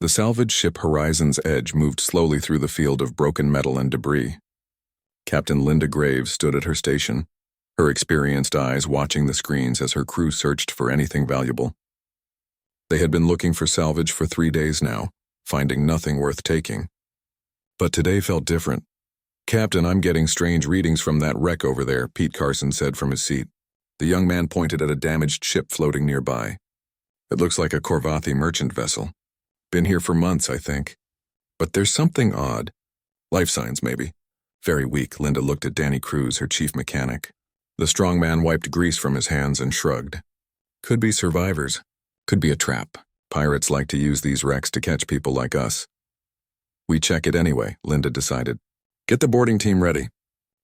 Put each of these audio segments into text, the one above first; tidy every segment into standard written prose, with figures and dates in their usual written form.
The salvage ship Horizon's Edge moved slowly through the field of broken metal and debris. Captain Linda Graves stood at her station, her experienced eyes watching the screens as her crew searched for anything valuable. They had been looking for salvage for 3 days now, finding nothing worth taking. But today felt different. "Captain, I'm getting strange readings from that wreck over there," Pete Carson said from his seat. The young man pointed at a damaged ship floating nearby. "It looks like a Korvathi merchant vessel. Been here for months, I think. But there's something odd. Life signs, maybe." Very weak, Linda looked at Danny Cruz, her chief mechanic. The strong man wiped grease from his hands and shrugged. "Could be survivors. Could be a trap. Pirates like to use these wrecks to catch people like us." "We check it anyway," Linda decided. "Get the boarding team ready.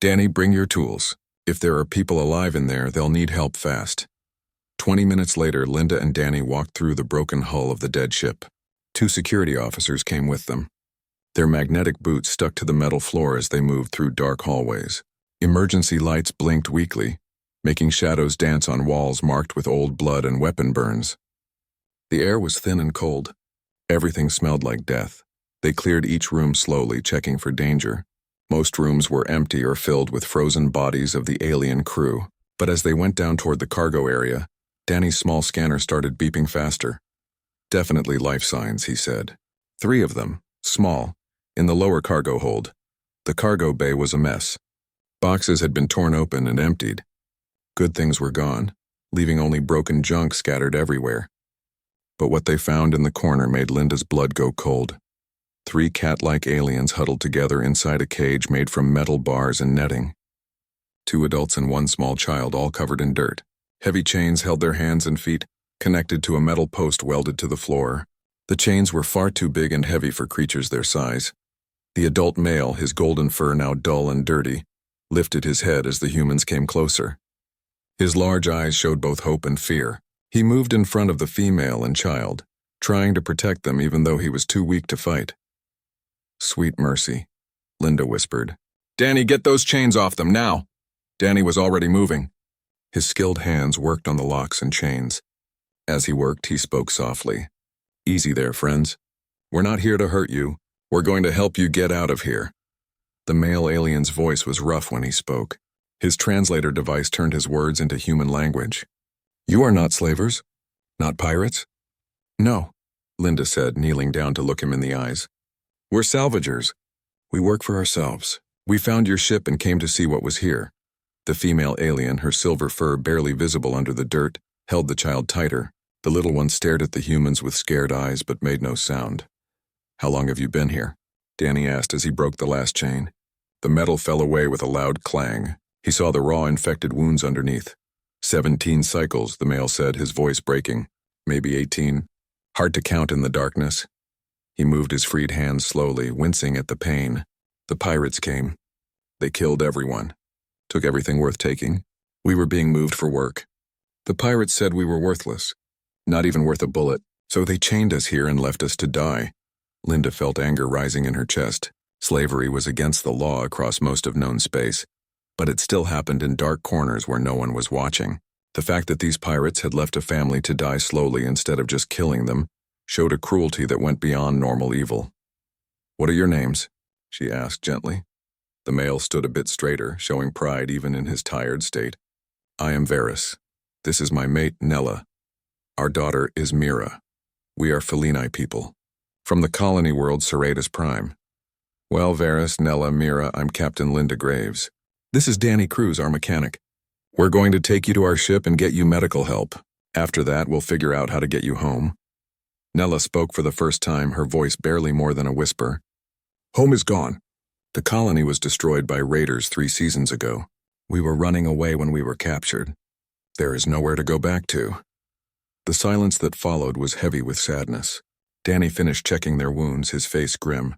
Danny, bring your tools. If there are people alive in there, they'll need help fast." 20 minutes later, Linda and Danny walked through the broken hull of the dead ship. 2 security officers came with them. Their magnetic boots stuck to the metal floor as they moved through dark hallways. Emergency lights blinked weakly, making shadows dance on walls marked with old blood and weapon burns. The air was thin and cold. Everything smelled like death. They cleared each room slowly, checking for danger. Most rooms were empty or filled with frozen bodies of the alien crew. But as they went down toward the cargo area, Danny's small scanner started beeping faster. "Definitely life signs," he said. 3 of them, small, in the lower cargo hold. The cargo bay was a mess. Boxes had been torn open and emptied. Good things were gone, leaving only broken junk scattered everywhere. But what they found in the corner made Linda's blood go cold. 3 cat-like aliens huddled together inside a cage made from metal bars and netting. 2 adults and 1 small child, all covered in dirt. Heavy chains held their hands and feet, connected to a metal post welded to the floor. The chains were far too big and heavy for creatures their size. The adult male, his golden fur now dull and dirty, lifted his head as the humans came closer. His large eyes showed both hope and fear. He moved in front of the female and child, trying to protect them even though he was too weak to fight. "Sweet mercy," Linda whispered. "Danny, get those chains off them, now!" Danny was already moving. His skilled hands worked on the locks and chains. As he worked, he spoke softly. "Easy there, friends. We're not here to hurt you. We're going to help you get out of here." The male alien's voice was rough when he spoke. His translator device turned his words into human language. "You are not slavers? Not pirates?" "No," Linda said, kneeling down to look him in the eyes. "We're salvagers. We work for ourselves. We found your ship and came to see what was here." The female alien, her silver fur barely visible under the dirt, held the child tighter. The little one stared at the humans with scared eyes but made no sound. "How long have you been here?" Danny asked as he broke the last chain. The metal fell away with a loud clang. He saw the raw infected wounds underneath. 17 cycles, the male said, his voice breaking. Maybe 18. Hard to count in the darkness. He moved his freed hands slowly, wincing at the pain. "The pirates came. They killed everyone. Took everything worth taking. We were being moved for work. The pirates said we were worthless. Not even worth a bullet. So they chained us here and left us to die." Linda felt anger rising in her chest. Slavery was against the law across most of known space, but it still happened in dark corners where no one was watching. The fact that these pirates had left a family to die slowly instead of just killing them showed a cruelty that went beyond normal evil. "What are your names?" she asked gently. The male stood a bit straighter, showing pride even in his tired state. "I am Varys. This is my mate, Nella. Our daughter is Mira. We are Feline people. From the colony world Serratus Prime. Well, Varys, Nella, Mira, I'm Captain Linda Graves. This is Danny Cruz, our mechanic. We're going to take you to our ship and get you medical help. After that, we'll figure out how to get you home." Nella spoke for the first time, her voice barely more than a whisper. "Home is gone. The colony was destroyed by raiders 3 seasons ago. We were running away when we were captured. There is nowhere to go back to." The silence that followed was heavy with sadness. Danny finished checking their wounds, his face grim.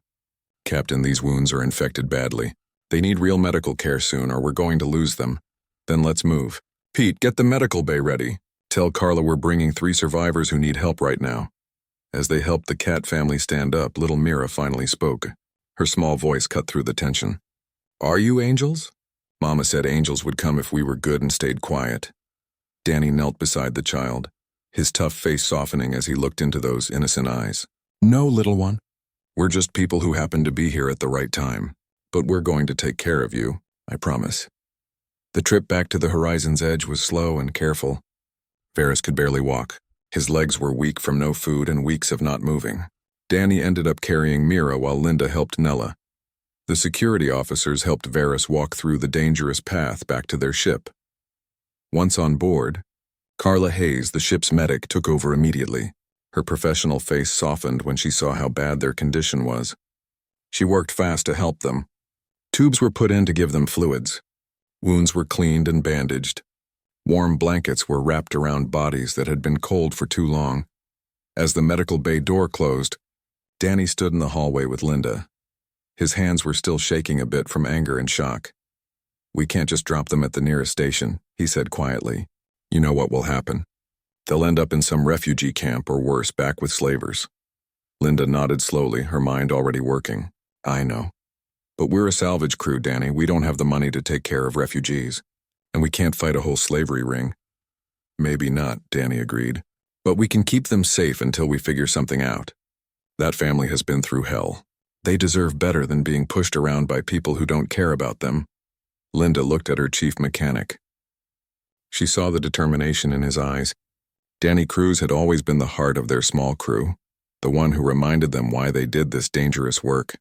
"Captain, these wounds are infected badly. They need real medical care soon or we're going to lose them. Then let's move. Pete, get the medical bay ready. Tell Carla we're bringing 3 survivors who need help right now." As they helped the cat family stand up, little Mira finally spoke. Her small voice cut through the tension. "Are you angels? Mama said angels would come if we were good and stayed quiet." Danny knelt beside the child, his tough face softening as he looked into those innocent eyes. No, little one. We're just people who happen to be here at the right time, but we're going to take care of you, I promise. The trip back to the horizon's edge was slow and careful. Varys could barely walk. His legs were weak from no food and weeks of not moving. Danny ended up carrying Mira while Linda helped Nella. The security officers helped Varys walk through the dangerous path back to their ship. Once on board, Carla Hayes, the ship's medic, took over immediately. Her professional face softened when she saw how bad their condition was. She worked fast to help them. Tubes were put in to give them fluids. Wounds were cleaned and bandaged. Warm blankets were wrapped around bodies that had been cold for too long. As the medical bay door closed, Danny stood in the hallway with Linda. His hands were still shaking a bit from anger and shock. "We can't just drop them at the nearest station," he said quietly. "You know what will happen. They'll end up in some refugee camp or worse, back with slavers." Linda nodded slowly, her mind already working. "I know. But we're a salvage crew, Danny. We don't have the money to take care of refugees. And we can't fight a whole slavery ring." "Maybe not," Danny agreed. "But we can keep them safe until we figure something out. That family has been through hell. They deserve better than being pushed around by people who don't care about them." Linda looked at her chief mechanic. She saw the determination in his eyes. Danny Cruz had always been the heart of their small crew, the one who reminded them why they did this dangerous work.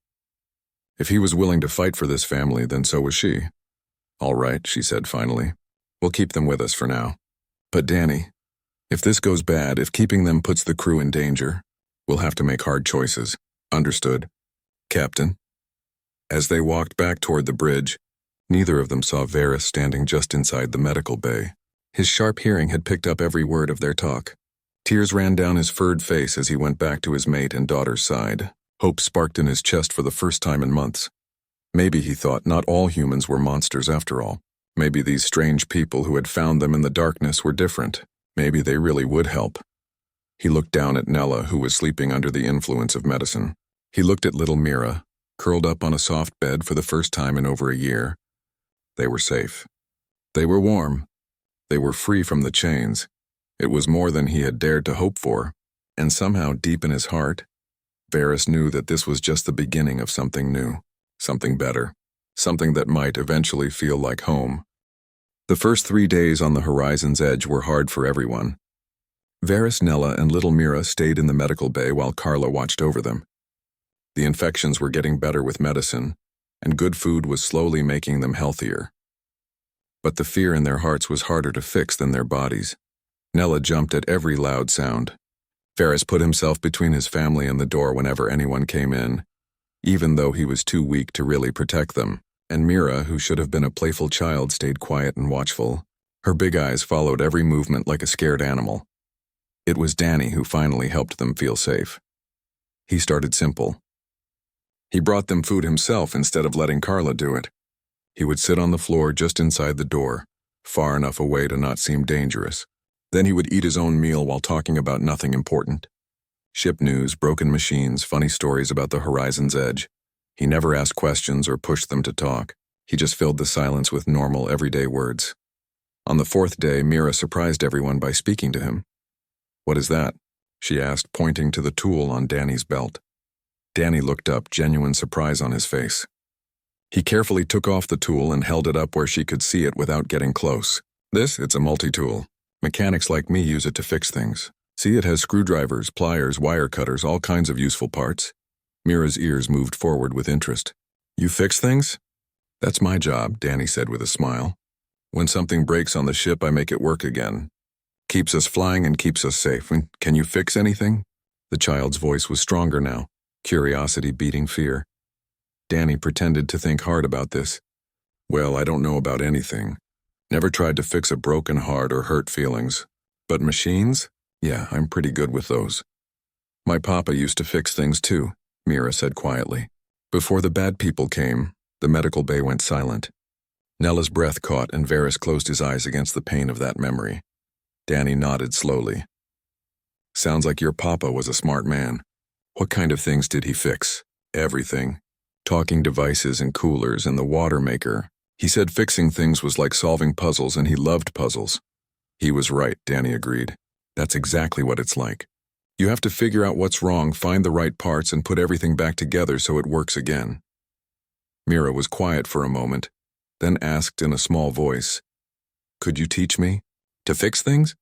If he was willing to fight for this family, then so was she. "All right," she said finally. "We'll keep them with us for now. But Danny, if this goes bad, if keeping them puts the crew in danger, we'll have to make hard choices." "Understood, Captain." As they walked back toward the bridge, neither of them saw Varys standing just inside the medical bay. His sharp hearing had picked up every word of their talk. Tears ran down his furred face as he went back to his mate and daughter's side. Hope sparked in his chest for the first time in months. Maybe, he thought, not all humans were monsters after all. Maybe these strange people who had found them in the darkness were different. Maybe they really would help. He looked down at Nella, who was sleeping under the influence of medicine. He looked at little Mira, curled up on a soft bed for the first time in over a year. They were safe. They were warm. They were free from the chains. It was more than he had dared to hope for, and somehow deep in his heart, Varys knew that this was just the beginning of something new, something better, something that might eventually feel like home. The first 3 days on the horizon's edge were hard for everyone. Varys, Nella, and little Mira stayed in the medical bay while Carla watched over them. The infections were getting better with medicine, and good food was slowly making them healthier. But the fear in their hearts was harder to fix than their bodies. Nella jumped at every loud sound. Varys put himself between his family and the door whenever anyone came in, even though he was too weak to really protect them. And Mira, who should have been a playful child, stayed quiet and watchful. Her big eyes followed every movement like a scared animal. It was Danny who finally helped them feel safe. He started simple. He brought them food himself instead of letting Carla do it. He would sit on the floor just inside the door, far enough away to not seem dangerous. Then he would eat his own meal while talking about nothing important. Ship news, broken machines, funny stories about the horizon's edge. He never asked questions or pushed them to talk. He just filled the silence with normal, everyday words. On the 4th day, Mira surprised everyone by speaking to him. "What is that?" she asked, pointing to the tool on Danny's belt. Danny looked up, genuine surprise on his face. He carefully took off the tool and held it up where she could see it without getting close. It's a multi-tool. Mechanics like me use it to fix things. See, it has screwdrivers, pliers, wire cutters, all kinds of useful parts." Mira's ears moved forward with interest. "You fix things?" "That's my job," Danny said with a smile. "When something breaks on the ship, I make it work again. Keeps us flying and keeps us safe. Can you fix anything?" The child's voice was stronger now, curiosity beating fear. Danny pretended to think hard about this. "Well, I don't know about anything. Never tried to fix a broken heart or hurt feelings. But machines? Yeah, I'm pretty good with those." "My papa used to fix things too," Mira said quietly. Before the bad people came, the medical bay went silent. Nella's breath caught and Varys closed his eyes against the pain of that memory. Danny nodded slowly. "Sounds like your papa was a smart man. What kind of things did he fix?" "Everything. Talking devices and coolers and the water maker. He said fixing things was like solving puzzles and he loved puzzles." "He was right," Danny agreed. "That's exactly what it's like. You have to figure out what's wrong, find the right parts, and put everything back together so it works again. Mira was quiet for a moment, then asked in a small voice, "Could you teach me? To fix things?"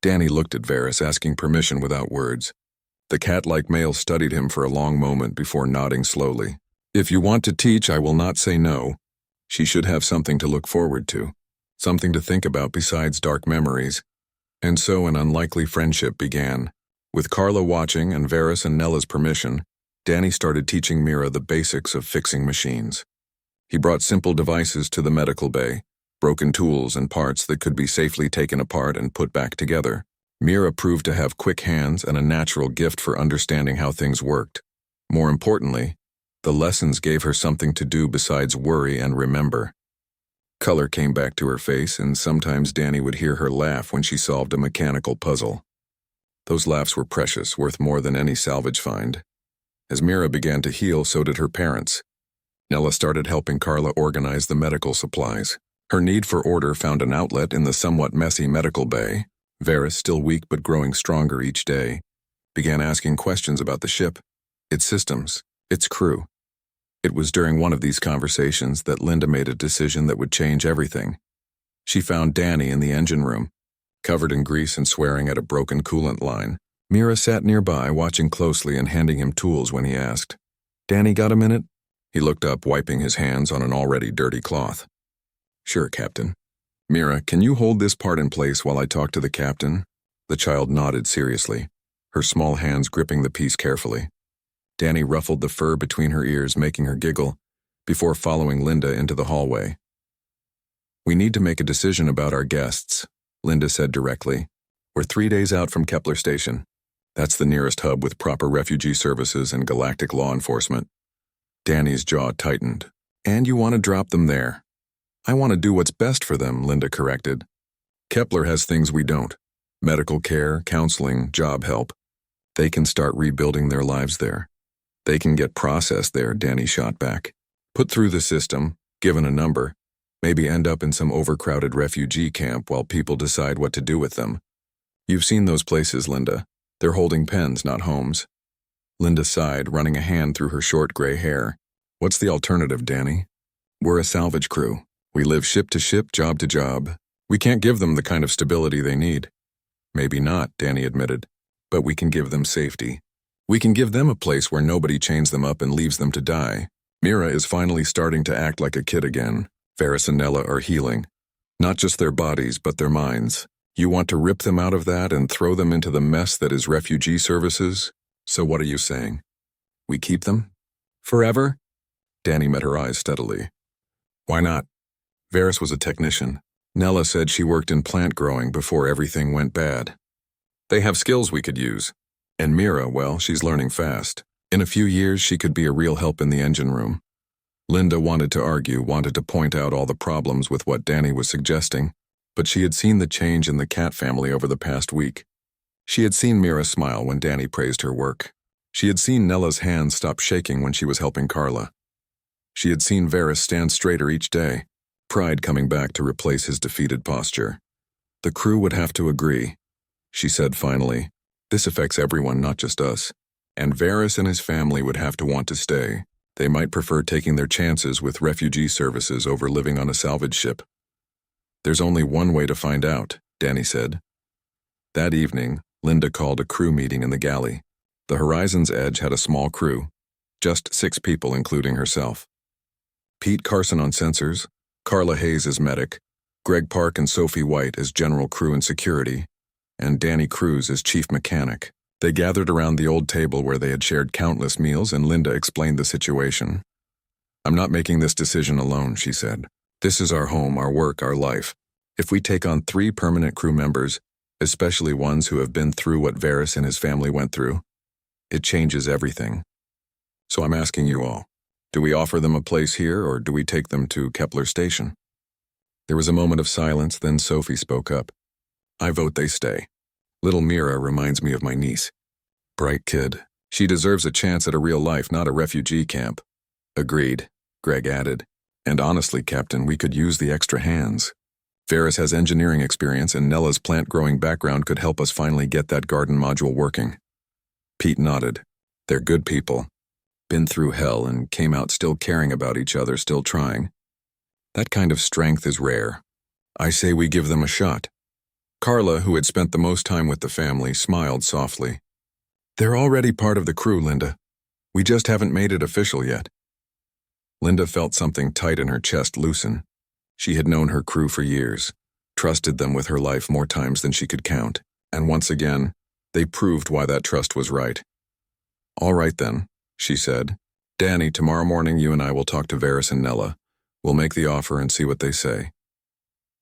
Danny looked at Varys, asking permission without words. The cat-like male studied him for a long moment before nodding slowly. "If you want to teach, I will not say no." She should have something to look forward to, something to think about besides dark memories. And so an unlikely friendship began. With Carla watching and Varys and Nella's permission, Danny started teaching Mira the basics of fixing machines. He brought simple devices to the medical bay, broken tools and parts that could be safely taken apart and put back together. Mira proved to have quick hands and a natural gift for understanding how things worked. More importantly, the lessons gave her something to do besides worry and remember. Color came back to her face, and sometimes Danny would hear her laugh when she solved a mechanical puzzle. Those laughs were precious, worth more than any salvage find. As Mira began to heal, so did her parents. Nella started helping Carla organize the medical supplies. Her need for order found an outlet in the somewhat messy medical bay. Varys, still weak but growing stronger each day, began asking questions about the ship, its systems, its crew. It was during one of these conversations that Linda made a decision that would change everything. She found Danny in the engine room, covered in grease and swearing at a broken coolant line. Mira sat nearby, watching closely and handing him tools when he asked, "Danny, got a minute?" He looked up, wiping his hands on an already dirty cloth. "Sure, Captain." "Mira, can you hold this part in place while I talk to the captain?" The child nodded seriously, her small hands gripping the piece carefully. Danny ruffled the fur between her ears, making her giggle, before following Linda into the hallway. "We need to make a decision about our guests," Linda said directly. "We're 3 days out from Kepler Station. That's the nearest hub with proper refugee services and galactic law enforcement." Danny's jaw tightened. "And you want to drop them there?" "I want to do what's best for them," Linda corrected. "Kepler has things we don't. Medical care, counseling, job help. They can start rebuilding their lives there. They can get processed there," Danny shot back. "Put through the system, given a number, maybe end up in some overcrowded refugee camp while people decide what to do with them. You've seen those places, Linda. They're holding pens, not homes." Linda sighed, running a hand through her short gray hair. "What's the alternative, Danny?" "We're a salvage crew. We live ship to ship, job to job. We can't give them the kind of stability they need." "Maybe not," Danny admitted, "but we can give them safety. We can give them a place where nobody chains them up and leaves them to die." Mira is finally starting to act like a kid again. Varys and Nella are healing. Not just their bodies, but their minds. You want to rip them out of that and throw them into the mess that is refugee services? So what are you saying? We keep them? Forever? Danny met her eyes steadily. Why not? Varys was a technician. Nella said she worked in plant growing before everything went bad. They have skills we could use. And Mira, well, she's learning fast. In a few years, she could be a real help in the engine room. Linda wanted to argue, wanted to point out all the problems with what Danny was suggesting, but she had seen the change in the cat family over the past week. She had seen Mira smile when Danny praised her work. She had seen Nella's hands stop shaking when she was helping Carla. She had seen Varys stand straighter each day, pride coming back to replace his defeated posture. The crew would have to agree, she said finally. This affects everyone, not just us. And Varys and his family would have to want to stay. They might prefer taking their chances with refugee services over living on a salvage ship. There's only one way to find out, Danny said. That evening, Linda called a crew meeting in the galley. The Horizon's Edge had a small crew, just 6 people including herself. Pete Carson on sensors, Carla Hayes as medic, Greg Park and Sophie White as general crew and security, and Danny Cruz as chief mechanic. They gathered around the old table where they had shared countless meals, and Linda explained the situation. I'm not making this decision alone, she said. This is our home, our work, our life. If we take on 3 permanent crew members, especially ones who have been through what Varys and his family went through, it changes everything. So I'm asking you all, do we offer them a place here, or do we take them to Kepler Station? There was a moment of silence, then Sophie spoke up. I vote they stay. Little Mira reminds me of my niece. Bright kid. She deserves a chance at a real life, not a refugee camp. Agreed, Greg added. And honestly, Captain, we could use the extra hands. Varys has engineering experience, and Nella's plant-growing background could help us finally get that garden module working. Pete nodded. They're good people. Been through hell and came out still caring about each other, still trying. That kind of strength is rare. I say we give them a shot. Carla, who had spent the most time with the family, smiled softly. They're already part of the crew, Linda. We just haven't made it official yet. Linda felt something tight in her chest loosen. She had known her crew for years, trusted them with her life more times than she could count, and once again, they proved why that trust was right. All right then, she said. Danny, tomorrow morning you and I will talk to Varys and Nella. We'll make the offer and see what they say.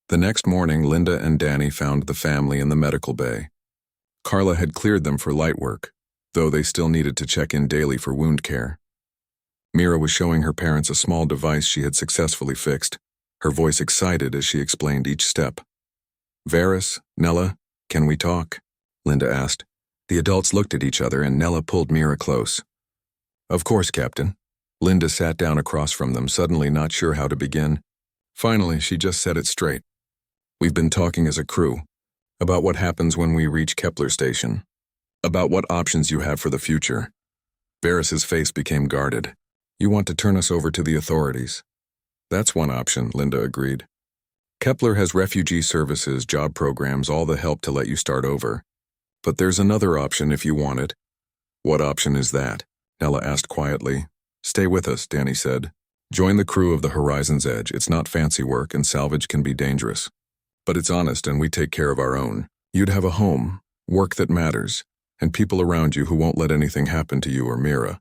The next morning, Linda and Danny found the family in the medical bay. Carla had cleared them for light work, though they still needed to check in daily for wound care. Mira was showing her parents a small device she had successfully fixed, her voice excited as she explained each step. Varys, Nella, can we talk? Linda asked. The adults looked at each other and Nella pulled Mira close. Of course, Captain. Linda sat down across from them, suddenly not sure how to begin. Finally, she just said it straight. We've been talking as a crew, about what happens when we reach Kepler Station, about what options you have for the future. Varys's face became guarded. You want to turn us over to the authorities. That's one option, Linda agreed. Kepler has refugee services, job programs, all the help to let you start over. But there's another option if you want it. What option is that? Nella asked quietly. Stay with us, Danny said. Join the crew of the Horizon's Edge. It's not fancy work and salvage can be dangerous. But it's honest and we take care of our own. You'd have a home, work that matters, and people around you who won't let anything happen to you or Mira.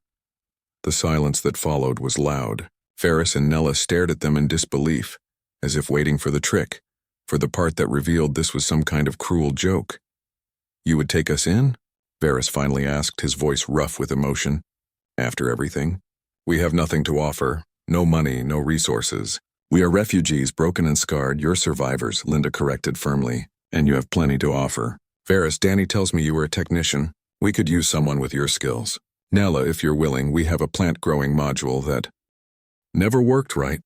The silence that followed was loud. Varys and Nella stared at them in disbelief, as if waiting for the trick, for the part that revealed this was some kind of cruel joke. You would take us in? Varys finally asked, his voice rough with emotion. After everything? We have nothing to offer, no money, no resources. We are refugees, broken and scarred. You're survivors, Linda corrected firmly, and you have plenty to offer. Varys, Danny tells me you were a technician. We could use someone with your skills. Nella, if you're willing, we have a plant-growing module that never worked right.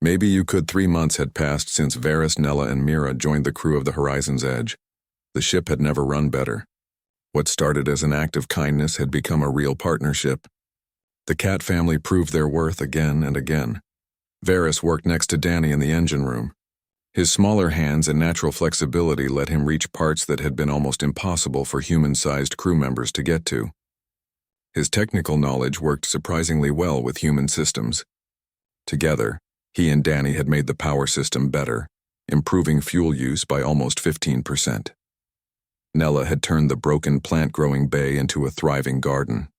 Maybe you could. 3 months had passed since Varys, Nella, and Mira joined the crew of the Horizon's Edge. The ship had never run better. What started as an act of kindness had become a real partnership. The Cat family proved their worth again and again. Varys worked next to Danny in the engine room. His smaller hands and natural flexibility let him reach parts that had been almost impossible for human-sized crew members to get to. His technical knowledge worked surprisingly well with human systems. Together, he and Danny had made the power system better, improving fuel use by almost 15%. Nella had turned the broken plant-growing bay into a thriving garden.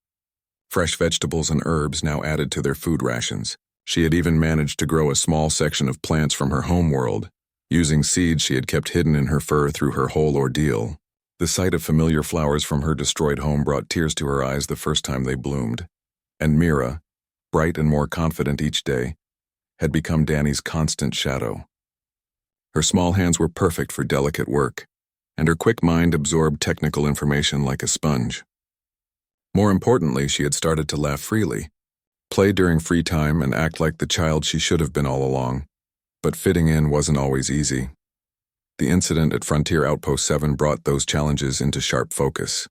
Fresh vegetables and herbs now added to their food rations. She had even managed to grow a small section of plants from her home world, using seeds she had kept hidden in her fur through her whole ordeal. The sight of familiar flowers from her destroyed home brought tears to her eyes the first time they bloomed. And Mira, bright and more confident each day, had become Danny's constant shadow. Her small hands were perfect for delicate work, and her quick mind absorbed technical information like a sponge. More importantly, she had started to laugh freely, play during free time, and act like the child she should have been all along. But fitting in wasn't always easy. The incident at Frontier Outpost 7 brought those challenges into sharp focus.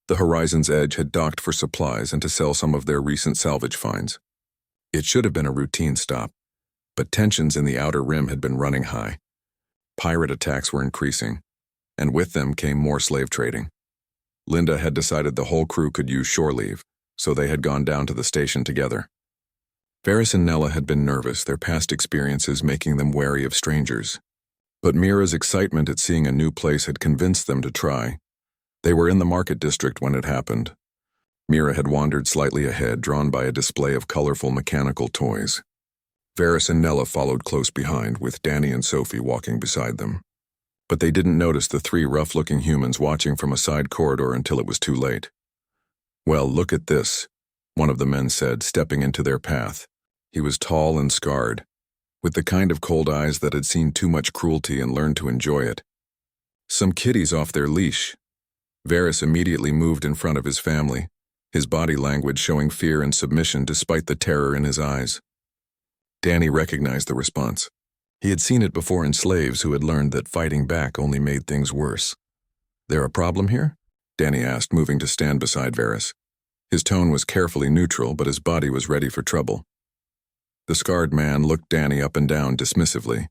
The Horizon's Edge had docked for supplies and to sell some of their recent salvage finds. It should have been a routine stop, but tensions in the Outer Rim had been running high. Pirate attacks were increasing, and with them came more slave trading. Linda had decided the whole crew could use shore leave, so they had gone down to the station together. Varys and Nella had been nervous, their past experiences making them wary of strangers. But Mira's excitement at seeing a new place had convinced them to try. They were in the market district when it happened. Mira had wandered slightly ahead, drawn by a display of colorful mechanical toys. Varys and Nella followed close behind, with Danny and Sophie walking beside them. But they didn't notice the 3 rough-looking humans watching from a side corridor until it was too late. Well, look at this, one of the men said, stepping into their path. He was tall and scarred, with the kind of cold eyes that had seen too much cruelty and learned to enjoy it. Some kiddies off their leash. Varys immediately moved in front of his family, his body language showing fear and submission despite the terror in his eyes. Danny recognized the response. He had seen it before in slaves who had learned that fighting back only made things worse. There a problem here? Danny asked, moving to stand beside Varys. His tone was carefully neutral, but his body was ready for trouble. The scarred man looked Danny up and down dismissively.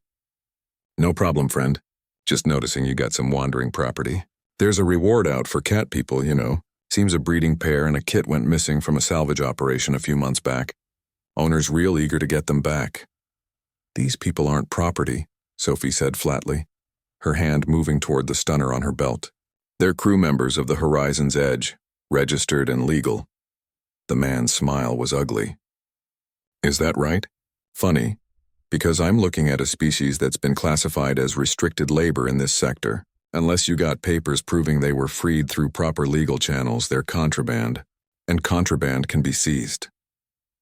No problem, friend. Just noticing you got some wandering property. There's a reward out for cat people, you know. Seems a breeding pair and a kit went missing from a salvage operation a few months back. Owner's real eager to get them back. These people aren't property, Sophie said flatly, her hand moving toward the stunner on her belt. They're crew members of the Horizon's Edge, registered and legal. The man's smile was ugly. Is that right? Funny, because I'm looking at a species that's been classified as restricted labor in this sector. Unless you got papers proving they were freed through proper legal channels, they're contraband, and contraband can be seized.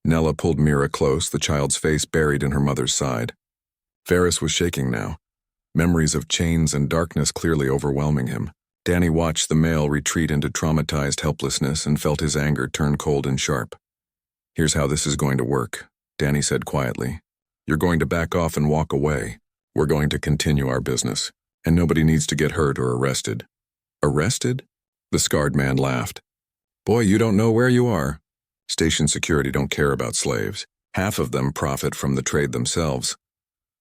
Nella pulled Mira close, the child's face buried in her mother's side. Varys was shaking now, memories of chains and darkness clearly overwhelming him. Danny watched the male retreat into traumatized helplessness and felt his anger turn cold and sharp. Here's how this is going to work, Danny said quietly. You're going to back off and walk away. We're going to continue our business, and nobody needs to get hurt or arrested. Arrested? The scarred man laughed. Boy, you don't know where you are. Station security don't care about slaves. Half of them profit from the trade themselves.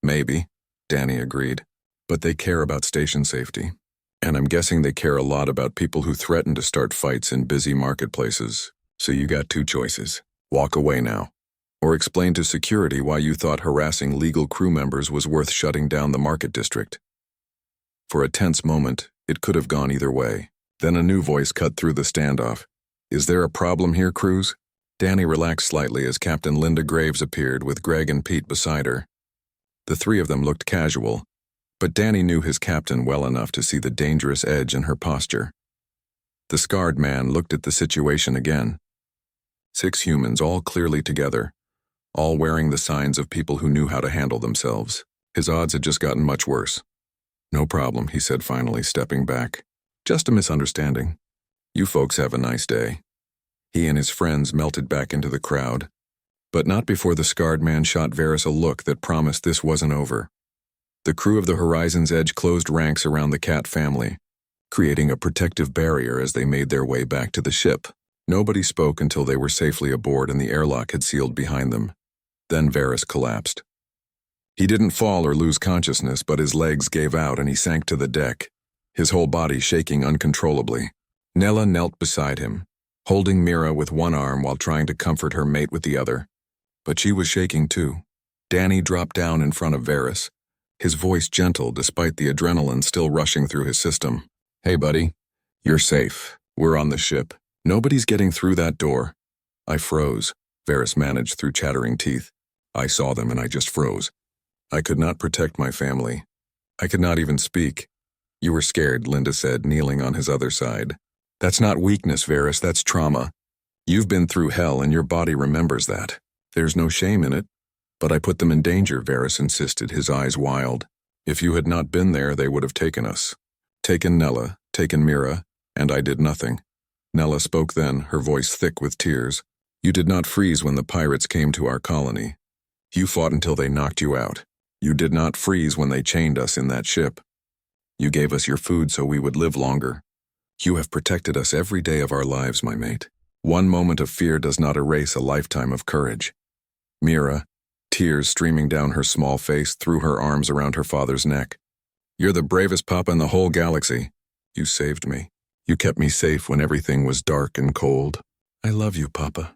Maybe, Danny agreed, but they care about station safety. And I'm guessing they care a lot about people who threaten to start fights in busy marketplaces. So you got two choices. Walk away now, or explain to security why you thought harassing legal crew members was worth shutting down the market district. For a tense moment, it could have gone either way. Then a new voice cut through the standoff. Is there a problem here, Cruz? Danny relaxed slightly as Captain Linda Graves appeared with Greg and Pete beside her. The three of them looked casual, but Danny knew his captain well enough to see the dangerous edge in her posture. The scarred man looked at the situation again. 6 humans, all clearly together, all wearing the signs of people who knew how to handle themselves. His odds had just gotten much worse. No problem, he said finally, stepping back. Just a misunderstanding. You folks have a nice day. He and his friends melted back into the crowd, but not before the scarred man shot Varys a look that promised this wasn't over. The crew of the Horizon's Edge closed ranks around the cat family, creating a protective barrier as they made their way back to the ship. Nobody spoke until they were safely aboard and the airlock had sealed behind them. Then Varys collapsed. He didn't fall or lose consciousness, but his legs gave out and he sank to the deck, his whole body shaking uncontrollably. Nella knelt beside him, holding Mira with one arm while trying to comfort her mate with the other. But she was shaking too. Danny dropped down in front of Varys, his voice gentle despite the adrenaline still rushing through his system. Hey buddy, you're safe. We're on the ship. Nobody's getting through that door. I froze, Varys managed through chattering teeth. I saw them and I just froze. I could not protect my family. I could not even speak. You were scared, Linda said, kneeling on his other side. That's not weakness, Varys, that's trauma. You've been through hell and your body remembers that. There's no shame in it. But I put them in danger, Varys insisted, his eyes wild. If you had not been there, they would have taken us. Taken Nella, taken Mira, and I did nothing. Nella spoke then, her voice thick with tears. You did not freeze when the pirates came to our colony. You fought until they knocked you out. You did not freeze when they chained us in that ship. You gave us your food so we would live longer. You have protected us every day of our lives, my mate. One moment of fear does not erase a lifetime of courage. Mira, tears streaming down her small face, threw her arms around her father's neck. You're the bravest papa in the whole galaxy. You saved me. You kept me safe when everything was dark and cold. I love you, Papa.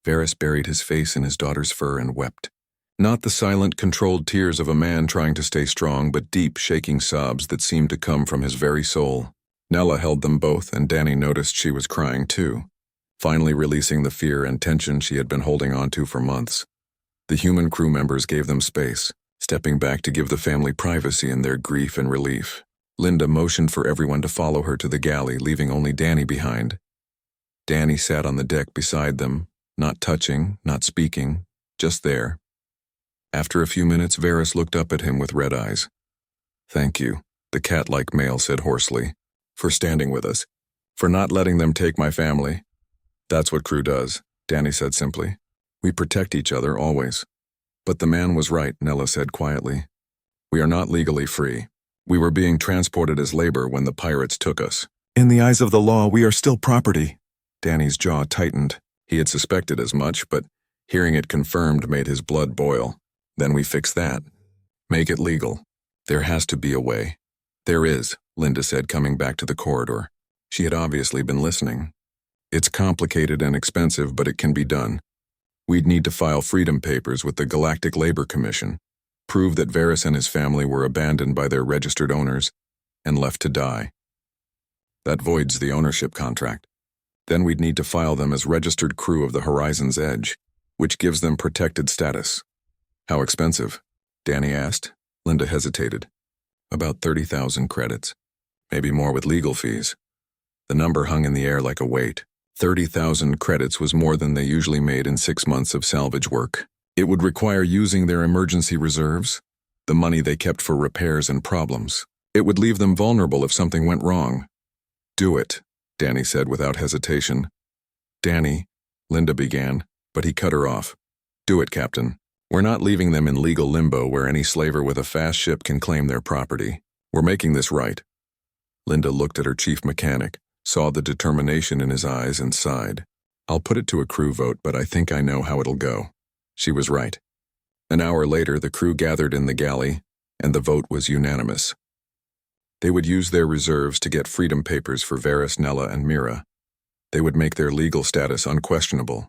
Varys buried his face in his daughter's fur and wept. Not the silent, controlled tears of a man trying to stay strong, but deep, shaking sobs that seemed to come from his very soul. Nella held them both, and Danny noticed she was crying too, finally releasing the fear and tension she had been holding on to for months. The human crew members gave them space, stepping back to give the family privacy in their grief and relief. Linda motioned for everyone to follow her to the galley, leaving only Danny behind. Danny sat on the deck beside them, not touching, not speaking, just there. After a few minutes, Varys looked up at him with red eyes. Thank you, the cat-like male said hoarsely, for standing with us, for not letting them take my family. That's what crew does, Danny said simply. We protect each other always. But the man was right, Nella said quietly. We are not legally free. We were being transported as labor when the pirates took us. In the eyes of the law, we are still property. Danny's jaw tightened. He had suspected as much, but hearing it confirmed made his blood boil. Then we fix that. Make it legal. There has to be a way. There is, Linda said, coming back to the corridor. She had obviously been listening. It's complicated and expensive, but it can be done. We'd need to file freedom papers with the Galactic Labor Commission, prove that Varys and his family were abandoned by their registered owners and left to die. That voids the ownership contract. Then we'd need to file them as registered crew of the Horizon's Edge, which gives them protected status. How expensive? Danny asked. Linda hesitated. About 30,000 credits. Maybe more with legal fees. The number hung in the air like a weight. 30,000 credits was more than they usually made in 6 months of salvage work. It would require using their emergency reserves, the money they kept for repairs and problems. It would leave them vulnerable if something went wrong. Do it, Danny said without hesitation. Danny, Linda began, but he cut her off. Do it, Captain. We're not leaving them in legal limbo where any slaver with a fast ship can claim their property. We're making this right. Linda looked at her chief mechanic, saw the determination in his eyes, and sighed. I'll put it to a crew vote, but I think I know how it'll go. She was right. An hour later, the crew gathered in the galley, and the vote was unanimous. They would use their reserves to get freedom papers for Varys, Nella, and Mira. They would make their legal status unquestionable.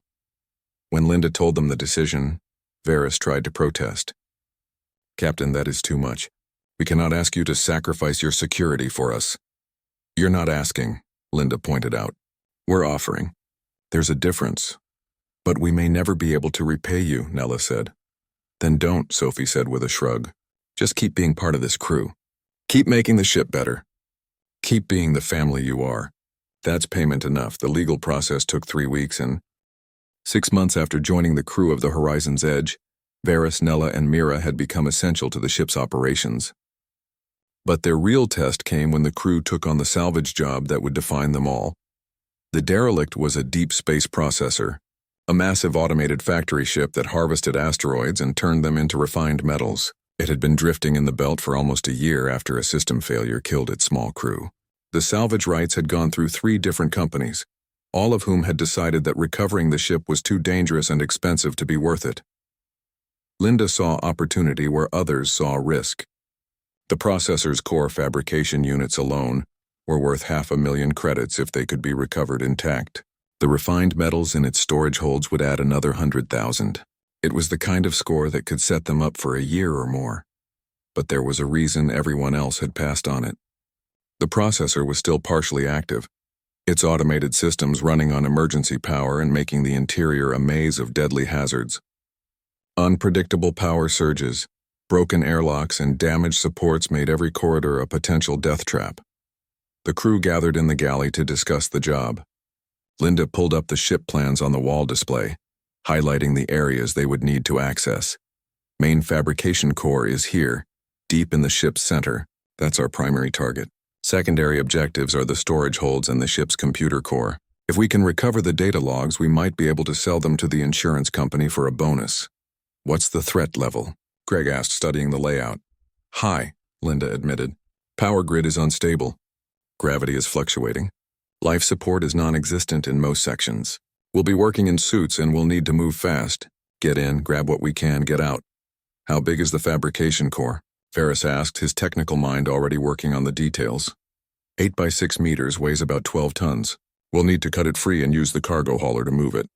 When Linda told them the decision, Varys tried to protest. Captain, that is too much. We cannot ask you to sacrifice your security for us. You're not asking, Linda pointed out. We're offering. There's a difference. But we may never be able to repay you, Nella said. Then don't, Sophie said with a shrug. Just keep being part of this crew. Keep making the ship better. Keep being the family you are. That's payment enough. The legal process took 3 weeks, and 6 months after joining the crew of the Horizon's Edge, Varys, Nella, and Mira had become essential to the ship's operations. But their real test came when the crew took on the salvage job that would define them all. The derelict was a deep space processor, a massive automated factory ship that harvested asteroids and turned them into refined metals. It had been drifting in the belt for almost a year after a system failure killed its small crew. The salvage rights had gone through 3 different companies, all of whom had decided that recovering the ship was too dangerous and expensive to be worth it. Linda saw opportunity where others saw risk. The processor's core fabrication units alone were worth 500,000 credits if they could be recovered intact. The refined metals in its storage holds would add another 100,000. It was the kind of score that could set them up for a year or more. But there was a reason everyone else had passed on it. The processor was still partially active, its automated systems running on emergency power and making the interior a maze of deadly hazards. Unpredictable power surges, broken airlocks, and damaged supports made every corridor a potential death trap. The crew gathered in the galley to discuss the job. Linda pulled up the ship plans on the wall display, highlighting the areas they would need to access. Main fabrication core is here, deep in the ship's center. That's our primary target. Secondary objectives are the storage holds and the ship's computer core. If we can recover the data logs, we might be able to sell them to the insurance company for a bonus. What's the threat level? Greg asked, studying the layout. High, Linda admitted. Power grid is unstable. Gravity is fluctuating. Life support is non-existent in most sections. We'll be working in suits and we'll need to move fast. Get in, grab what we can, get out. How big is the fabrication core? Varys asked, his technical mind already working on the details. 8 by 6 meters, weighs about 12 tons. We'll need to cut it free and use the cargo hauler to move it.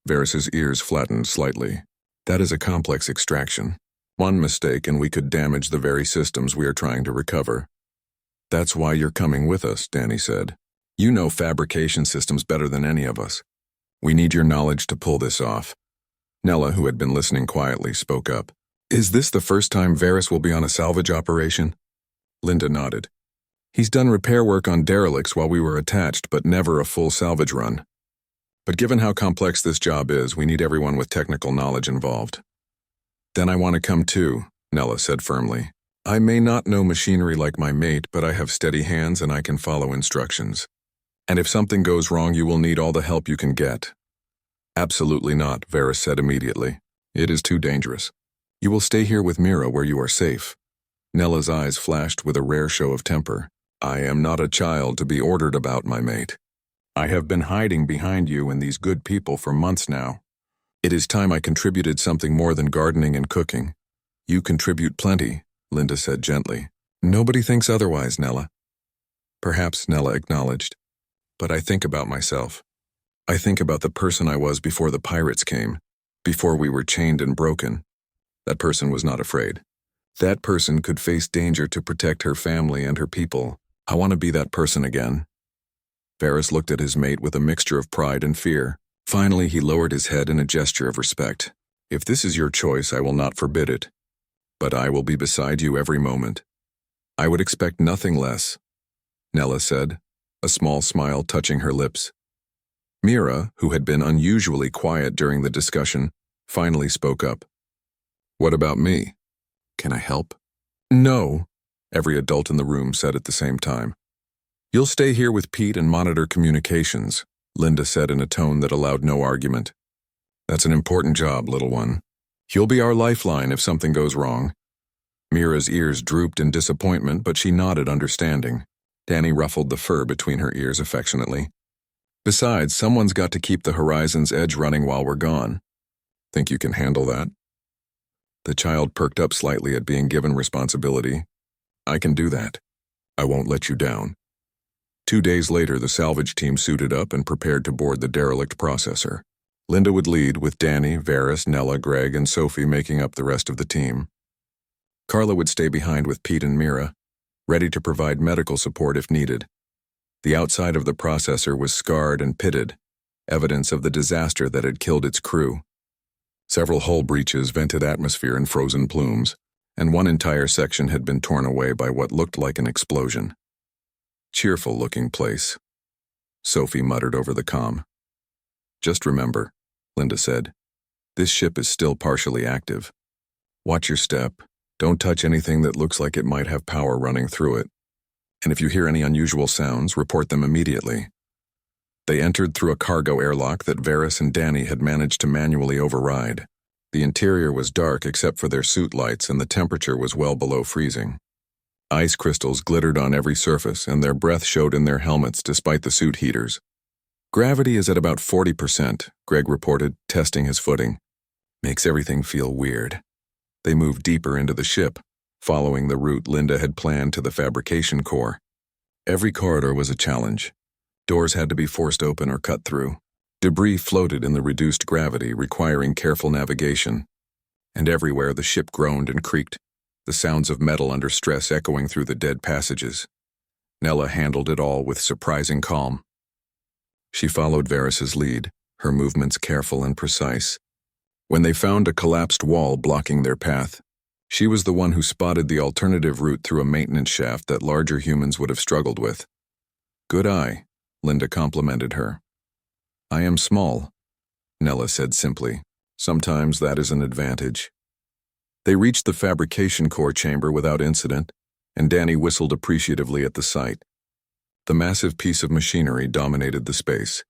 Varys's ears flattened slightly. That is a complex extraction. One mistake and we could damage the very systems we are trying to recover. That's why you're coming with us, Danny said. You know fabrication systems better than any of us. We need your knowledge to pull this off. Nella, who had been listening quietly, spoke up. Is this the first time Varys will be on a salvage operation? Linda nodded. He's done repair work on derelicts while we were attached, but never a full salvage run. But given how complex this job is, we need everyone with technical knowledge involved. Then I want to come too, Nella said firmly. I may not know machinery like my mate, but I have steady hands and I can follow instructions. And if something goes wrong, you will need all the help you can get. Absolutely not, Varys said immediately. It is too dangerous. You will stay here with Mira where you are safe. Nella's eyes flashed with a rare show of temper. I am not a child to be ordered about, my mate. I have been hiding behind you and these good people for months now. It is time I contributed something more than gardening and cooking. You contribute plenty, Linda said gently. Nobody thinks otherwise, Nella. Perhaps, Nella acknowledged. But I think about myself. I think about the person I was before the pirates came, before we were chained and broken. That person was not afraid. That person could face danger to protect her family and her people. I want to be that person again. Varys looked at his mate with a mixture of pride and fear. Finally, he lowered his head in a gesture of respect. If this is your choice, I will not forbid it. But I will be beside you every moment. I would expect nothing less, Nella said, a small smile touching her lips. Mira, who had been unusually quiet during the discussion, finally spoke up. What about me? Can I help? No, every adult in the room said at the same time. You'll stay here with Pete and monitor communications, Linda said in a tone that allowed no argument. That's an important job, little one. You'll be our lifeline if something goes wrong. Mira's ears drooped in disappointment, but she nodded understanding. Danny ruffled the fur between her ears affectionately. Besides, someone's got to keep the Horizon's Edge running while we're gone. Think you can handle that? The child perked up slightly at being given responsibility. I can do that. I won't let you down. 2 days later, the salvage team suited up and prepared to board the derelict processor. Linda would lead, with Danny, Varys, Nella, Greg, and Sophie making up the rest of the team. Carla would stay behind with Pete and Mira, ready to provide medical support if needed. The outside of the processor was scarred and pitted, evidence of the disaster that had killed its crew. Several hull breaches vented atmosphere and frozen plumes, and one entire section had been torn away by what looked like an explosion. Cheerful-looking place, Sophie muttered over the comm. Just remember, Linda said, this ship is still partially active. Watch your step. Don't touch anything that looks like it might have power running through it. And if you hear any unusual sounds, report them immediately. They entered through a cargo airlock that Varys and Danny had managed to manually override. The interior was dark except for their suit lights, and the temperature was well below freezing. Ice crystals glittered on every surface, and their breath showed in their helmets despite the suit heaters. Gravity is at about 40%, Greg reported, testing his footing. Makes everything feel weird. They moved deeper into the ship, following the route Linda had planned to the fabrication core. Every corridor was a challenge. Doors had to be forced open or cut through. Debris floated in the reduced gravity, requiring careful navigation. And everywhere the ship groaned and creaked, the sounds of metal under stress echoing through the dead passages. Nella handled it all with surprising calm. She followed Varys's lead, her movements careful and precise. When they found a collapsed wall blocking their path, she was the one who spotted the alternative route through a maintenance shaft that larger humans would have struggled with. Good eye, Linda complimented her. I am small, Nella said simply. Sometimes that is an advantage. They reached the fabrication core chamber without incident, and Danny whistled appreciatively at the sight. The massive piece of machinery dominated the space,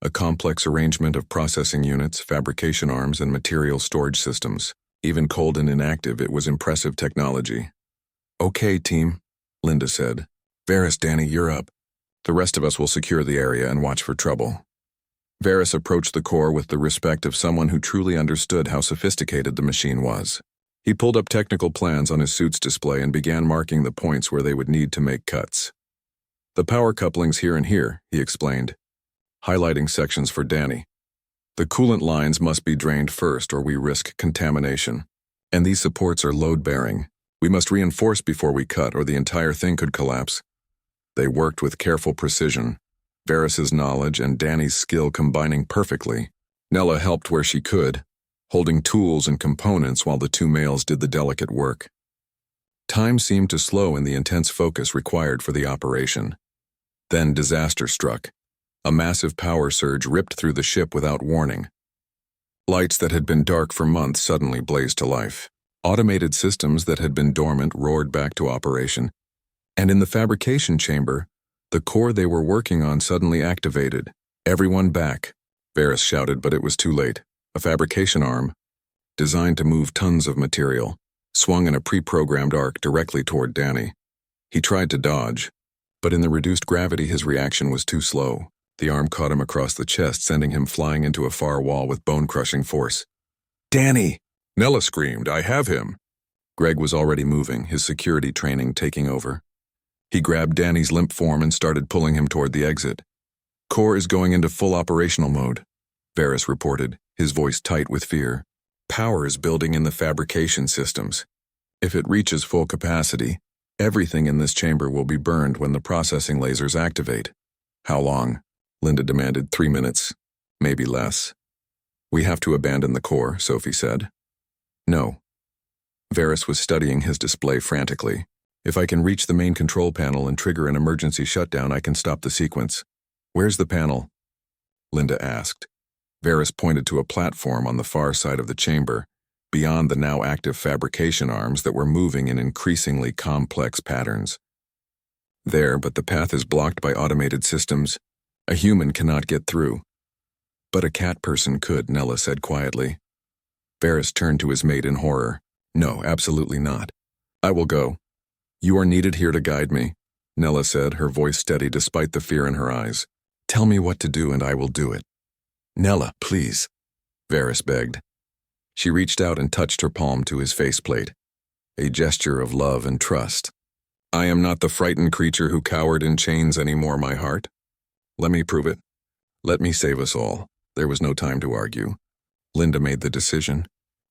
a complex arrangement of processing units, fabrication arms, and material storage systems. Even cold and inactive, it was impressive technology. Okay, team, Linda said. Varys, Danny, you're up. The rest of us will secure the area and watch for trouble. Varys approached the core with the respect of someone who truly understood how sophisticated the machine was. He pulled up technical plans on his suit's display and began marking the points where they would need to make cuts. The power couplings here and here, he explained, highlighting sections for Danny. The coolant lines must be drained first or we risk contamination. And these supports are load-bearing. We must reinforce before we cut or the entire thing could collapse. They worked with careful precision, Varys's knowledge and Danny's skill combining perfectly. Nella helped where she could, holding tools and components while the two males did the delicate work. Time seemed to slow in the intense focus required for the operation. Then disaster struck. A massive power surge ripped through the ship without warning. Lights that had been dark for months suddenly blazed to life. Automated systems that had been dormant roared back to operation. And in the fabrication chamber, the core they were working on suddenly activated. Everyone back, Varys shouted, but it was too late. A fabrication arm, designed to move tons of material, swung in a pre-programmed arc directly toward Danny. He tried to dodge, But in the reduced gravity, his reaction was too slow. The arm caught him across the chest, sending him flying into a far wall with bone-crushing force. "Danny!" Nella screamed, "I have him!" Greg was already moving, his security training taking over. He grabbed Danny's limp form and started pulling him toward the exit. "Core is going into full operational mode," Varys reported, his voice tight with fear. "Power is building in the fabrication systems. If it reaches full capacity, everything in this chamber will be burned when the processing lasers activate." "How long?" Linda demanded. 3 minutes, maybe less. "We have to abandon the core," Sophie said. "No." Varys was studying his display frantically. "If I can reach the main control panel and trigger an emergency shutdown, I can stop the sequence." "Where's the panel?" Linda asked. Varys pointed to a platform on the far side of the chamber, beyond the now active fabrication arms that were moving in increasingly complex patterns. "There, but the path is blocked by automated systems. A human cannot get through." "But a cat person could," Nella said quietly. Varys turned to his mate in horror. "No, absolutely not. I will go. You are needed here to guide me," Nella said, her voice steady despite the fear in her eyes. "Tell me what to do and I will do it." "Nella, please," Varys begged. She reached out and touched her palm to his faceplate, a gesture of love and trust. "I am not the frightened creature who cowered in chains anymore, my heart. Let me prove it. Let me save us all." There was no time to argue. Linda made the decision.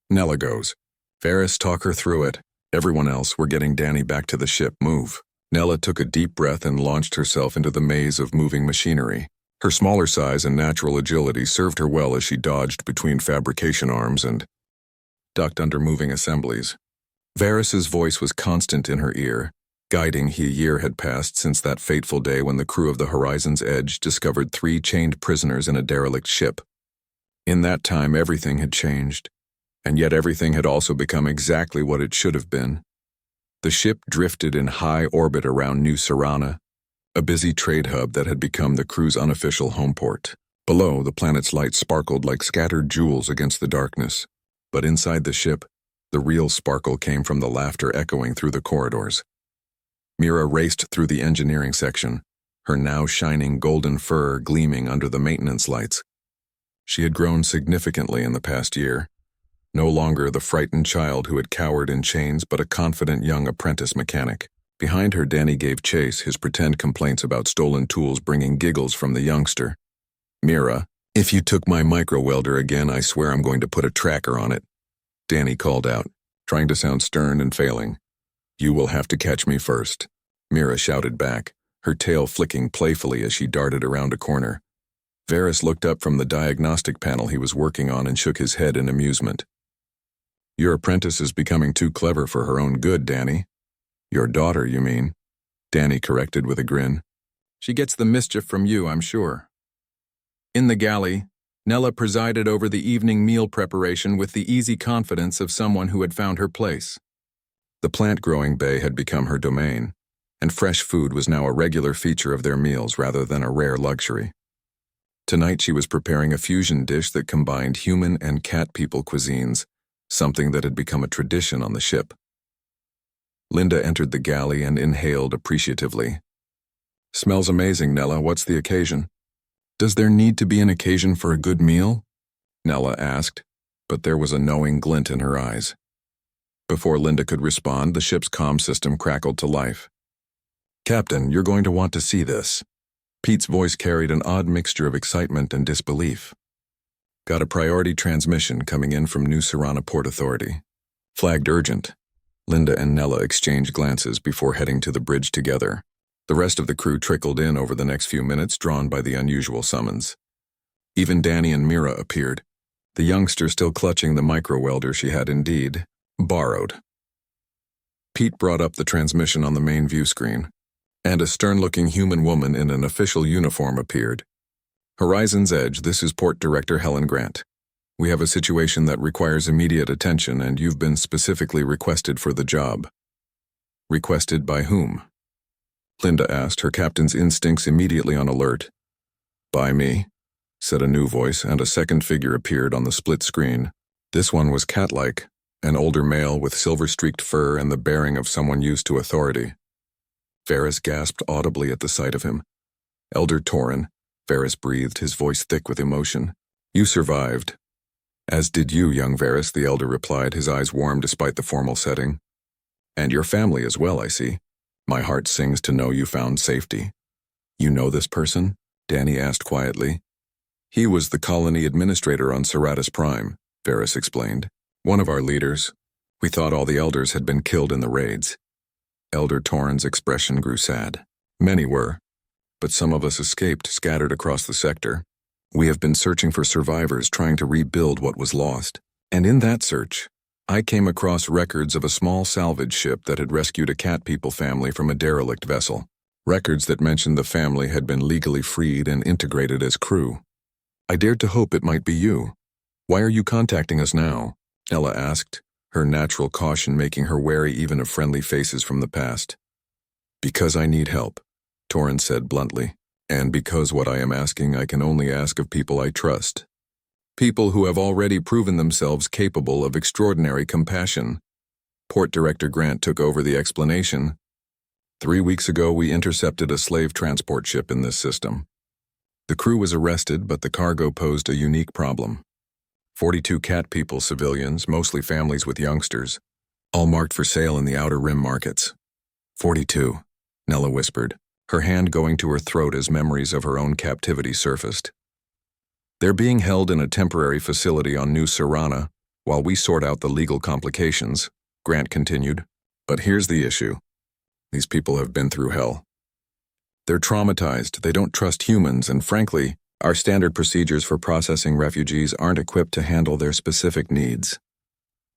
"Nella goes. Varys, talk her through it. Everyone else, we're getting Danny back to the ship. Move." Nella took a deep breath and launched herself into the maze of moving machinery. Her smaller size and natural agility served her well as she dodged between fabrication arms and ducked under moving assemblies. Varys's voice was constant in her ear, guiding. A year had passed since that fateful day when the crew of the Horizon's Edge discovered 3 chained prisoners in a derelict ship. In that time, everything had changed, and yet everything had also become exactly what it should have been. The ship drifted in high orbit around New Serana, a busy trade hub that had become the crew's unofficial homeport. Below, the planet's light sparkled like scattered jewels against the darkness. But inside the ship, the real sparkle came from the laughter echoing through the corridors. Mira raced through the engineering section, her now shining golden fur gleaming under the maintenance lights. She had grown significantly in the past year, no longer the frightened child who had cowered in chains, but a confident young apprentice mechanic. Behind her, Danny gave chase, his pretend complaints about stolen tools bringing giggles from the youngster. "Mira, if you took my micro-welder again, I swear I'm going to put a tracker on it," Danny called out, trying to sound stern and failing. "You will have to catch me first," Mira shouted back, her tail flicking playfully as she darted around a corner. Varys looked up from the diagnostic panel he was working on and shook his head in amusement. "Your apprentice is becoming too clever for her own good, Danny." "Your daughter, you mean?" Danny corrected with a grin. "She gets the mischief from you, I'm sure." In the galley, Nella presided over the evening meal preparation with the easy confidence of someone who had found her place. The plant-growing bay had become her domain, and fresh food was now a regular feature of their meals rather than a rare luxury. Tonight she was preparing a fusion dish that combined human and cat people cuisines, something that had become a tradition on the ship. Linda entered the galley and inhaled appreciatively. "Smells amazing, Nella. What's the occasion?" "Does there need to be an occasion for a good meal?" Nella asked, but there was a knowing glint in her eyes. Before Linda could respond, the ship's comm system crackled to life. "Captain, you're going to want to see this." Pete's voice carried an odd mixture of excitement and disbelief. "Got a priority transmission coming in from New Serana Port Authority. Flagged urgent." Linda and Nella exchanged glances before heading to the bridge together. The rest of the crew trickled in over the next few minutes, drawn by the unusual summons. Even Danny and Mira appeared, the youngster still clutching the micro-welder she had indeed borrowed. Pete brought up the transmission on the main view screen, and a stern-looking human woman in an official uniform appeared. "Horizon's Edge, this is Port Director Helen Grant. We have a situation that requires immediate attention, and you've been specifically requested for the job." "Requested by whom?" Linda asked, her captain's instincts immediately on alert. "By me," said a new voice, and a second figure appeared on the split screen. This one was cat-like, an older male with silver-streaked fur and the bearing of someone used to authority. Varys gasped audibly at the sight of him. Elder Torin, Varys breathed, his voice thick with emotion. You survived. As did you, young Varys, the elder replied, his eyes warm despite the formal setting. And your family as well, I see. My heart sings to know you found safety. You know this person? Dany asked quietly. He was the colony administrator on Serratus Prime, Varys explained. One of our leaders. We thought all the elders had been killed in the raids. Elder Torin's expression grew sad. Many were, but some of us escaped, scattered across the sector. We have been searching for survivors trying to rebuild what was lost. And in that search, I came across records of a small salvage ship that had rescued a cat people family from a derelict vessel. Records that mentioned the family had been legally freed and integrated as crew. I dared to hope it might be you. Why are you contacting us now? Ella asked, her natural caution making her wary even of friendly faces from the past. Because I need help, Torin said bluntly, and because what I am asking I can only ask of people I trust. People who have already proven themselves capable of extraordinary compassion. Port Director Grant took over the explanation. 3 weeks ago we intercepted a slave transport ship in this system. The crew was arrested, but the cargo posed a unique problem. 42 cat people civilians, mostly families with youngsters, all marked for sale in the outer rim markets. 42, Nella whispered, her hand going to her throat as memories of her own captivity surfaced. They're being held in a temporary facility on New Serana while we sort out the legal complications, Grant continued. But here's the issue. These people have been through hell. They're traumatized, they don't trust humans, and frankly, our standard procedures for processing refugees aren't equipped to handle their specific needs.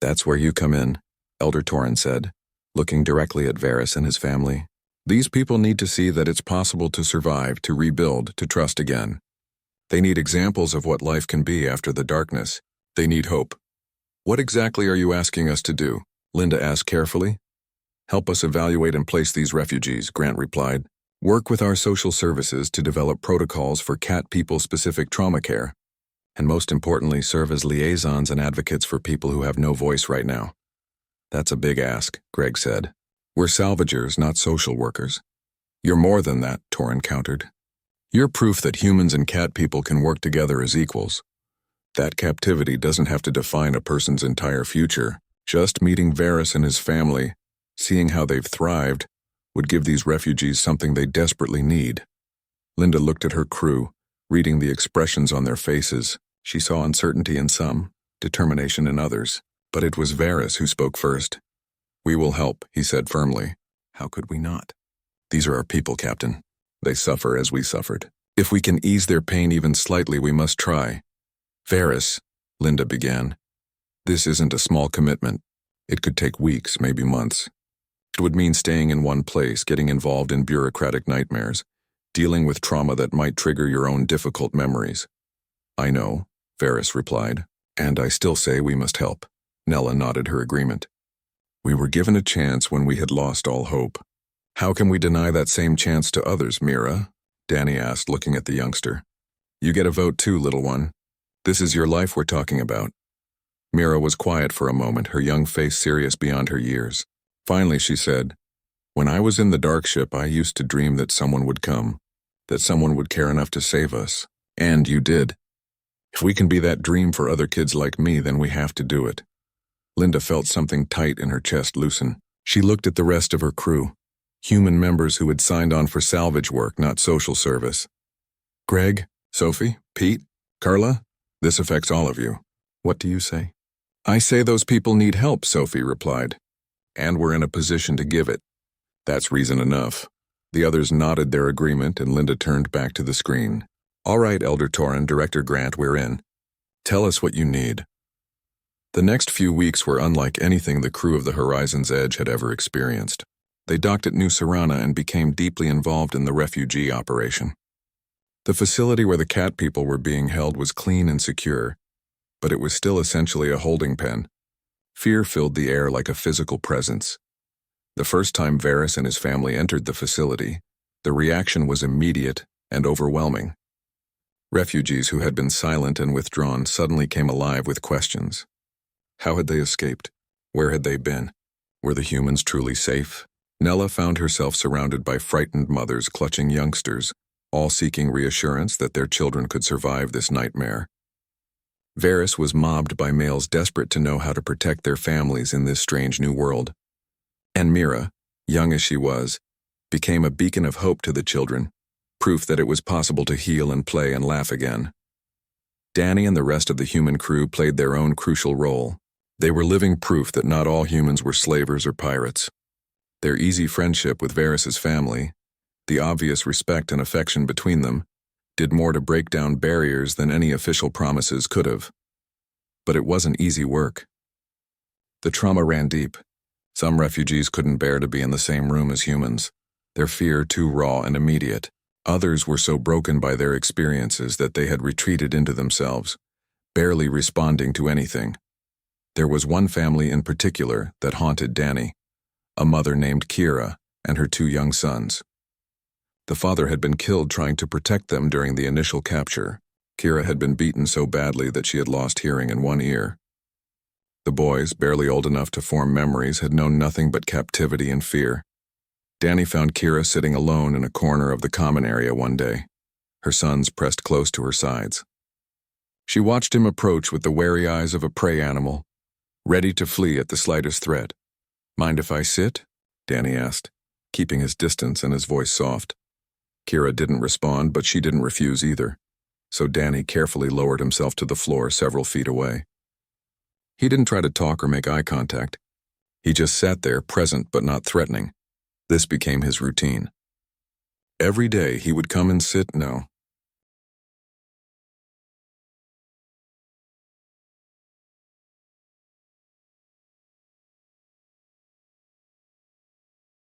That's where you come in, Elder Torin said, looking directly at Varys and his family. These people need to see that it's possible to survive, to rebuild, to trust again. They need examples of what life can be after the darkness. They need hope. What exactly are you asking us to do? Linda asked carefully. Help us evaluate and place these refugees, Grant replied. Work with our social services to develop protocols for cat people-specific trauma care, and most importantly, serve as liaisons and advocates for people who have no voice right now. That's a big ask, Greg said. We're salvagers, not social workers. You're more than that, Torin countered. You're proof that humans and cat people can work together as equals. That captivity doesn't have to define a person's entire future. Just meeting Varys and his family, seeing how they've thrived, would give these refugees something they desperately need. Linda looked at her crew, reading the expressions on their faces. She saw uncertainty in some, determination in others. But it was Varys who spoke first. We will help, he said firmly. How could we not? These are our people, Captain. They suffer as we suffered. If we can ease their pain even slightly, we must try. Varys, Linda began. This isn't a small commitment. It could take weeks, maybe months. It would mean staying in one place, getting involved in bureaucratic nightmares, dealing with trauma that might trigger your own difficult memories. I know, Varys replied, and I still say we must help. Nella nodded her agreement. We were given a chance when we had lost all hope. How can we deny that same chance to others, Mira? Dany asked, looking at the youngster. You get a vote too, little one. This is your life we're talking about. Mira was quiet for a moment, her young face serious beyond her years. Finally, she said, When I was in the dark ship, I used to dream that someone would come, that someone would care enough to save us. And you did. If we can be that dream for other kids like me, then we have to do it. Linda felt something tight in her chest loosen. She looked at the rest of her crew, human members who had signed on for salvage work, not social service. Greg, Sophie, Pete, Carla, this affects all of you. What do you say? I say those people need help, Sophie replied. And we're in a position to give it. That's reason enough. The others nodded their agreement, and Linda turned back to the screen. All right, Elder Torin, Director Grant, we're in. Tell us what you need. The next few weeks were unlike anything the crew of the Horizon's Edge had ever experienced. They docked at New Serana and became deeply involved in the refugee operation. The facility where the cat people were being held was clean and secure, but it was still essentially a holding pen. Fear filled the air like a physical presence. The first time Varys and his family entered the facility, the reaction was immediate and overwhelming. Refugees who had been silent and withdrawn suddenly came alive with questions. How had they escaped? Where had they been? Were the humans truly safe? Nella found herself surrounded by frightened mothers clutching youngsters, all seeking reassurance that their children could survive this nightmare. Varys was mobbed by males desperate to know how to protect their families in this strange new world. And Mira, young as she was, became a beacon of hope to the children, proof that it was possible to heal and play and laugh again. Danny and the rest of the human crew played their own crucial role. They were living proof that not all humans were slavers or pirates. Their easy friendship with Varys's family, the obvious respect and affection between them, did more to break down barriers than any official promises could have. But it wasn't easy work. The trauma ran deep. Some refugees couldn't bear to be in the same room as humans, their fear too raw and immediate. Others were so broken by their experiences that they had retreated into themselves, barely responding to anything. There was one family in particular that haunted Danny, a mother named Kira and her 2 young sons. The father had been killed trying to protect them during the initial capture. Kira had been beaten so badly that she had lost hearing in one ear. The boys, barely old enough to form memories, had known nothing but captivity and fear. Danny found Kira sitting alone in a corner of the common area one day, her sons pressed close to her sides. She watched him approach with the wary eyes of a prey animal, ready to flee at the slightest threat. "Mind if I sit?" Danny asked, keeping his distance and his voice soft. Kira didn't respond, but she didn't refuse either, so Danny carefully lowered himself to the floor several feet away. He didn't try to talk or make eye contact. He just sat there, present but not threatening. This became his routine. Every day he would come and sit, no,